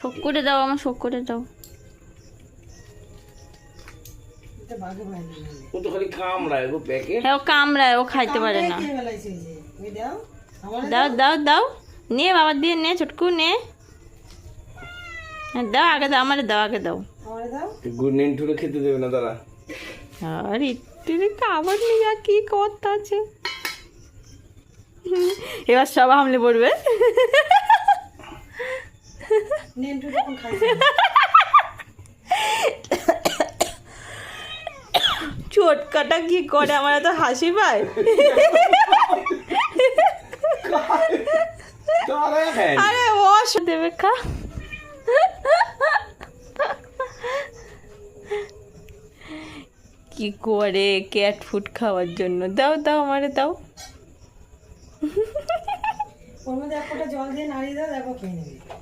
শোক করে দাও, আমার শোক করে দাও। ও তো খালি কামড়ায় গো প্যাকেট। হ্যাঁ ও কামড়ায়, ও খাইতে পারে না। দাও দাও দাও, নে বাবা দিয়ে নে, চটকু নে। হ্যাঁ দাও, আগে দাও, আমার দাও, আগে দাও। গুড় নিন্টুরে খেতে দেবে না তারা। আর ইত্তিরে খাবার নিয়ে আর কি কথা আছে। এবার সব হামলে পড়বে। চটকাটা কি করে, আমার এত হাসি পায়। আরে ও দেবে খা। কি করে ক্যাট ফুড খাওয়ার জন্য। দাও দাও, আমারে দাও। ওর মধ্যে এক ফোঁটা জল দিয়ে নাড়িয়ে দাও, দেখো খেয়ে নেবে।